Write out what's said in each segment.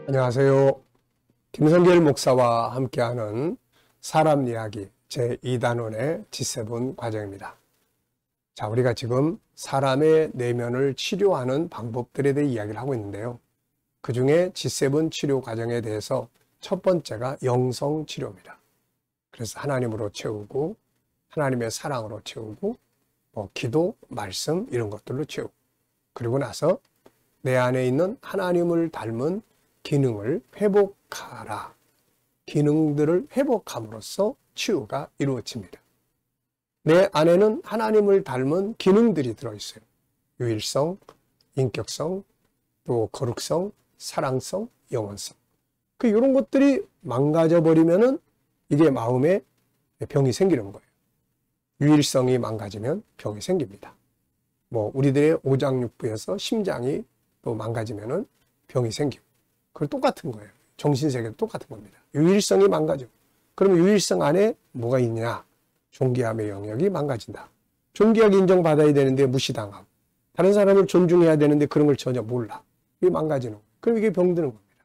안녕하세요. 김성길 목사와 함께하는 사람 이야기 제2단원의 G7 과정입니다. 자, 우리가 지금 사람의 내면을 치료하는 방법들에 대해 이야기를 하고 있는데요. 그 중에 G7 치료 과정에 대해서 첫 번째가 영성 치료입니다. 그래서 하나님으로 채우고 하나님의 사랑으로 채우고 기도, 말씀 이런 것들로 채우고 그리고 나서 내 안에 있는 하나님을 닮은 기능을 회복하라. 기능들을 회복함으로써 치유가 이루어집니다. 내 안에는 하나님을 닮은 기능들이 들어있어요. 유일성, 인격성, 또 거룩성, 사랑성, 영원성. 이런 것들이 망가져 버리면은 이게 마음에 병이 생기는 거예요. 유일성이 망가지면 병이 생깁니다. 우리들의 오장육부에서 심장이 또 망가지면은 병이 생기고. 그건 똑같은 거예요. 정신세계도 똑같은 겁니다. 유일성이 망가져. 그러면 유일성 안에 뭐가 있냐? 존귀함의 영역이 망가진다. 존귀하게 인정받아야 되는데 무시당하고 다른 사람을 존중해야 되는데 그런 걸 전혀 몰라. 이게 망가지는 거예요. 그럼 이게 병드는 겁니다.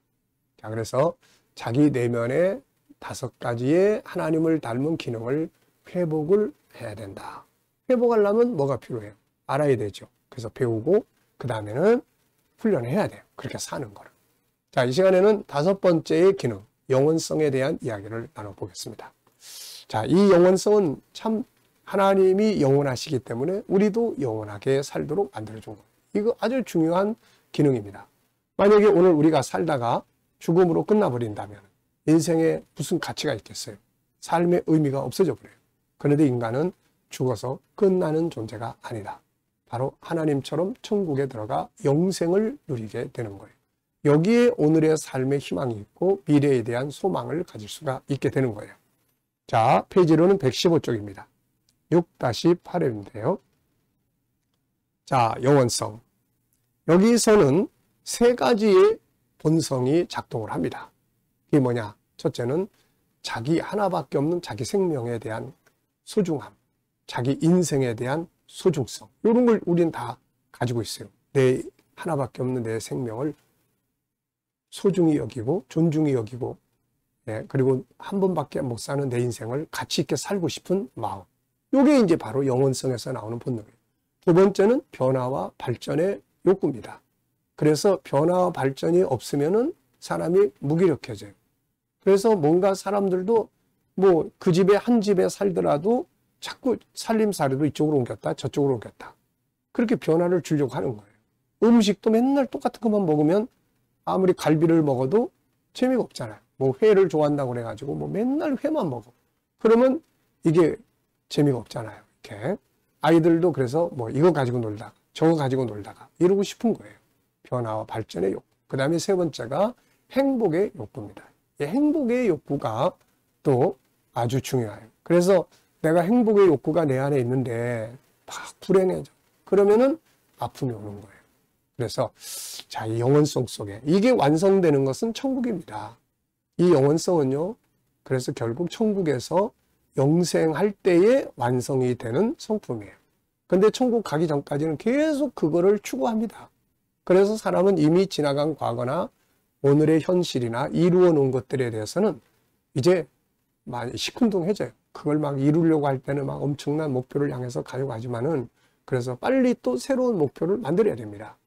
자, 그래서 자기 내면에 5가지의 하나님을 닮은 기능을 회복을 해야 된다. 회복하려면 뭐가 필요해요? 알아야 되죠. 그래서 배우고 그 다음에는 훈련해야 돼요. 그렇게 사는 거를. 자, 이 시간에는 5번째의 기능, 영원성에 대한 이야기를 나눠보겠습니다. 자, 이 영원성은 참 하나님이 영원하시기 때문에 우리도 영원하게 살도록 만들어준 거예요. 이거 아주 중요한 기능입니다. 만약에 오늘 우리가 살다가 죽음으로 끝나버린다면 인생에 무슨 가치가 있겠어요? 삶의 의미가 없어져 버려요. 그런데 인간은 죽어서 끝나는 존재가 아니다. 바로 하나님처럼 천국에 들어가 영생을 누리게 되는 거예요. 여기에 오늘의 삶의 희망이 있고 미래에 대한 소망을 가질 수가 있게 되는 거예요. 자, 페이지로는 115쪽입니다. 6-8회인데요. 자, 영원성. 여기서는 3가지의 본성이 작동을 합니다. 이게 뭐냐? 첫째는 자기 하나밖에 없는 자기 생명에 대한 소중함, 자기 인생에 대한 소중성. 이런 걸 우리는 다 가지고 있어요. 내 하나밖에 없는 내 생명을 소중히 여기고 존중히 여기고 그리고 한 번밖에 못 사는 내 인생을 가치 있게 살고 싶은 마음. 이게 이제 바로 영원성에서 나오는 본능이에요. 두 번째는 변화와 발전의 욕구입니다. 그래서 변화와 발전이 없으면은 사람이 무기력해져요. 그래서 뭔가 사람들도 그 집에 한 집에 살더라도 자꾸 살림살이도 이쪽으로 옮겼다 저쪽으로 옮겼다. 그렇게 변화를 주려고 하는 거예요. 음식도 맨날 똑같은 것만 먹으면 아무리 갈비를 먹어도 재미가 없잖아요. 회를 좋아한다고 그래가지고 맨날 회만 먹어. 그러면 이게 재미가 없잖아요. 이렇게. 아이들도 그래서 이거 가지고 놀다가 저거 가지고 놀다가 이러고 싶은 거예요. 변화와 발전의 욕구. 그 다음에 3번째가 행복의 욕구입니다. 이 행복의 욕구가 또 아주 중요해요. 그래서 내가 행복의 욕구가 내 안에 있는데 막 불행해져. 그러면은 아픔이 오는 거예요. 그래서 자, 이 영원성 속에 이게 완성되는 것은 천국입니다. 이 영원성은요. 그래서 결국 천국에서 영생할 때에 완성이 되는 성품이에요. 근데 천국 가기 전까지는 계속 그거를 추구합니다. 그래서 사람은 이미 지나간 과거나 오늘의 현실이나 이루어 놓은 것들에 대해서는 이제 많이 시큰둥해져요. 그걸 막 이루려고 할 때는 막 엄청난 목표를 향해서 가져가지만은 그래서 빨리 또 새로운 목표를 만들어야 됩니다.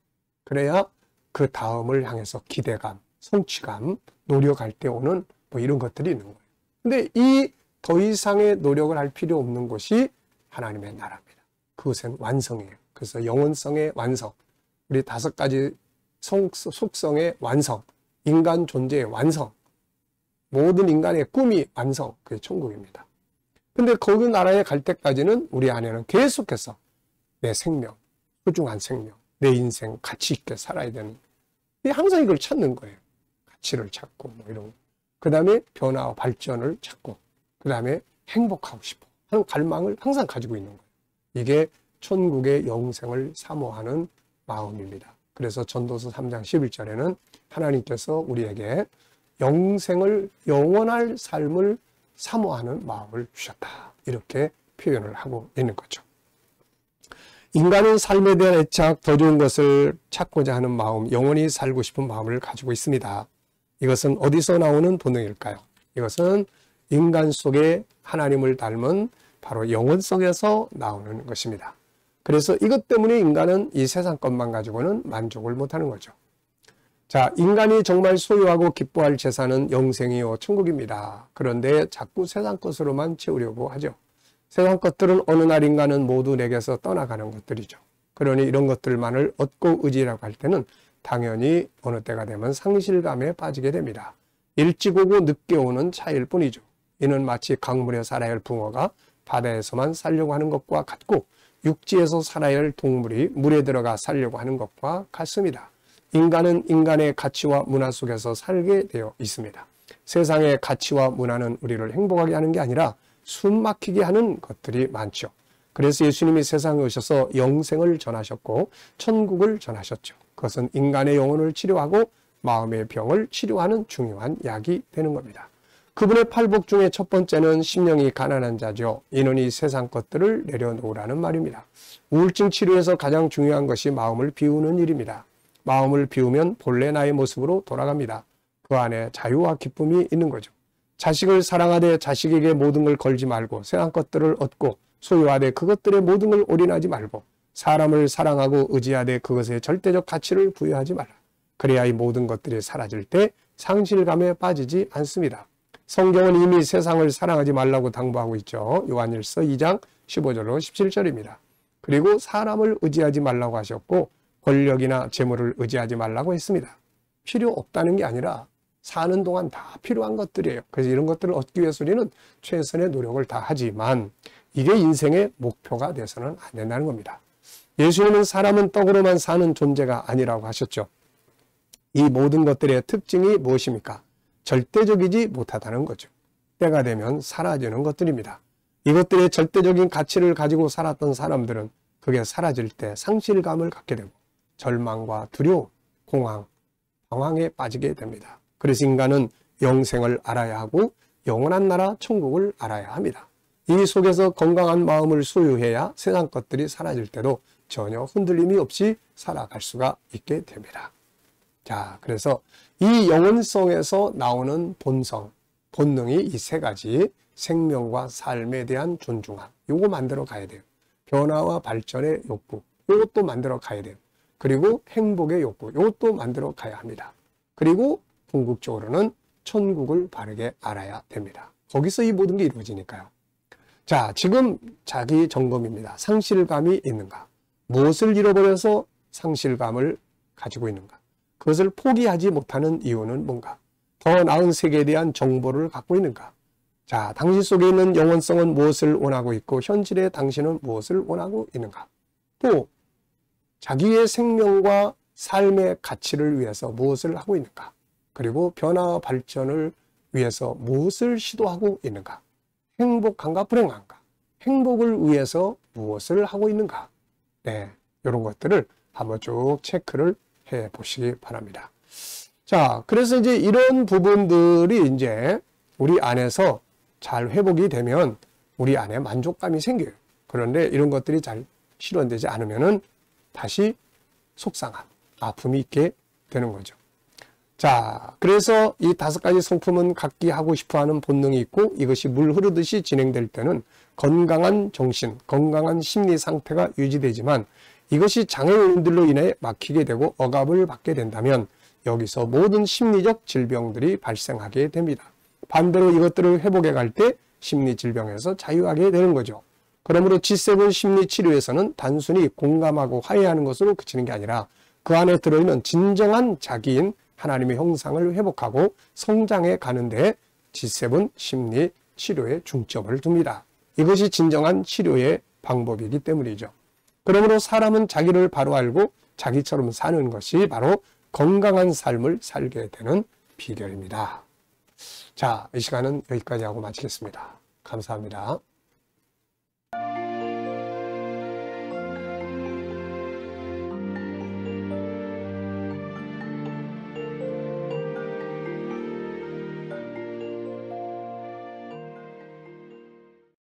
그래야 그 다음을 향해서 기대감, 성취감, 노력할 때 오는 이런 것들이 있는 거예요. 근데 이 더 이상의 노력을 할 필요 없는 것이 하나님의 나라입니다. 그것은 완성이에요. 그래서 영원성의 완성, 우리 5가지 속성의 완성, 인간 존재의 완성, 모든 인간의 꿈이 완성, 그게 천국입니다. 근데 거기 나라에 갈 때까지는 우리 안에는 계속해서 내 생명, 소중한 생명, 내 인생 가치 있게 살아야 되는, 항상 이걸 찾는 거예요. 가치를 찾고 이런 거. 그 다음에 변화와 발전을 찾고 그 다음에 행복하고 싶어 하는 갈망을 항상 가지고 있는 거예요. 이게 천국의 영생을 사모하는 마음입니다. 그래서 전도서 3장 11절에는 하나님께서 우리에게 영생을, 영원할 삶을 사모하는 마음을 주셨다. 이렇게 표현을 하고 있는 거죠. 인간은 삶에 대한 애착, 더 좋은 것을 찾고자 하는 마음, 영원히 살고 싶은 마음을 가지고 있습니다. 이것은 어디서 나오는 본능일까요? 이것은 인간 속에 하나님을 닮은 바로 영혼 속에서 나오는 것입니다. 그래서 이것 때문에 인간은 이 세상 것만 가지고는 만족을 못하는 거죠. 자, 인간이 정말 소유하고 기뻐할 재산은 영생이요 천국입니다. 그런데 자꾸 세상 것으로만 채우려고 하죠. 세상 것들은 어느 날 인간은 모두 내게서 떠나가는 것들이죠. 그러니 이런 것들만을 얻고 의지라고 할 때는 당연히 어느 때가 되면 상실감에 빠지게 됩니다. 일찍 오고 늦게 오는 차이일 뿐이죠. 이는 마치 강물에 살아야 할 붕어가 바다에서만 살려고 하는 것과 같고 육지에서 살아야 할 동물이 물에 들어가 살려고 하는 것과 같습니다. 인간은 인간의 가치와 문화 속에서 살게 되어 있습니다. 세상의 가치와 문화는 우리를 행복하게 하는 게 아니라 숨 막히게 하는 것들이 많죠. 그래서 예수님이 세상에 오셔서 영생을 전하셨고 천국을 전하셨죠. 그것은 인간의 영혼을 치료하고 마음의 병을 치료하는 중요한 약이 되는 겁니다. 그분의 팔복 중에 첫 번째는 심령이 가난한 자죠. 이는 이 세상 것들을 내려놓으라는 말입니다. 우울증 치료에서 가장 중요한 것이 마음을 비우는 일입니다. 마음을 비우면 본래 나의 모습으로 돌아갑니다. 그 안에 자유와 기쁨이 있는 거죠. 자식을 사랑하되 자식에게 모든 걸 걸지 말고 세상 것들을 얻고 소유하되 그것들의 모든 걸 올인하지 말고 사람을 사랑하고 의지하되 그것에 절대적 가치를 부여하지 말라. 그래야 이 모든 것들이 사라질 때 상실감에 빠지지 않습니다. 성경은 이미 세상을 사랑하지 말라고 당부하고 있죠. 요한일서 2장 15절로 17절입니다. 그리고 사람을 의지하지 말라고 하셨고 권력이나 재물을 의지하지 말라고 했습니다. 필요 없다는 게 아니라 사는 동안 다 필요한 것들이에요. 그래서 이런 것들을 얻기 위해서 우리는 최선의 노력을 다 하지만 이게 인생의 목표가 돼서는 안 된다는 겁니다. 예수님은 사람은 떡으로만 사는 존재가 아니라고 하셨죠. 이 모든 것들의 특징이 무엇입니까? 절대적이지 못하다는 거죠. 때가 되면 사라지는 것들입니다. 이것들의 절대적인 가치를 가지고 살았던 사람들은 그게 사라질 때 상실감을 갖게 되고 절망과 두려움, 공황, 방황에 빠지게 됩니다. 그래서 인간은 영생을 알아야 하고 영원한 나라 천국을 알아야 합니다. 이 속에서 건강한 마음을 소유해야 세상 것들이 사라질 때도 전혀 흔들림이 없이 살아갈 수가 있게 됩니다. 자, 그래서 이 영혼성에서 나오는 본성, 본능이 이 세 가지 생명과 삶에 대한 존중함, 요거 만들어 가야 돼요. 변화와 발전의 욕구, 요것도 만들어 가야 돼요. 그리고 행복의 욕구, 요것도 만들어 가야 합니다. 그리고 궁극적으로는 천국을 바르게 알아야 됩니다. 거기서 이 모든 게 이루어지니까요. 자, 지금 자기 점검입니다. 상실감이 있는가? 무엇을 잃어버려서 상실감을 가지고 있는가? 그것을 포기하지 못하는 이유는 뭔가? 더 나은 세계에 대한 정보를 갖고 있는가? 자, 당신 속에 있는 영혼성은 무엇을 원하고 있고 현실의 당신은 무엇을 원하고 있는가? 또 자기의 생명과 삶의 가치를 위해서 무엇을 하고 있는가? 그리고 변화와 발전을 위해서 무엇을 시도하고 있는가? 행복한가 불행한가? 행복을 위해서 무엇을 하고 있는가? 네, 이런 것들을 한번 쭉 체크를 해 보시기 바랍니다. 자, 그래서 이제 이런 부분들이 이제 우리 안에서 잘 회복이 되면 우리 안에 만족감이 생겨요. 그런데 이런 것들이 잘 실현되지 않으면은 다시 속상함, 아픔이 있게 되는 거죠. 자, 그래서 이 5가지 성품은 각기 하고 싶어하는 본능이 있고 이것이 물 흐르듯이 진행될 때는 건강한 정신, 건강한 심리 상태가 유지되지만 이것이 장애요인들로 인해 막히게 되고 억압을 받게 된다면 여기서 모든 심리적 질병들이 발생하게 됩니다. 반대로 이것들을 회복해 갈 때 심리 질병에서 자유하게 되는 거죠. 그러므로 G7 심리 치료에서는 단순히 공감하고 화해하는 것으로 그치는 게 아니라 그 안에 들어있는 진정한 자기인 하나님의 형상을 회복하고 성장해 가는데 G7 심리 치료에 중점을 둡니다. 이것이 진정한 치료의 방법이기 때문이죠. 그러므로 사람은 자기를 바로 알고 자기처럼 사는 것이 바로 건강한 삶을 살게 되는 비결입니다. 자, 이 시간은 여기까지 하고 마치겠습니다. 감사합니다.